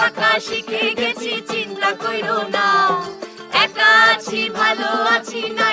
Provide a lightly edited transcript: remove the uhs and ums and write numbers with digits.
থাকা শিখে গেছি, চিন্তা কইরো না। একা আছি ভালো আছি না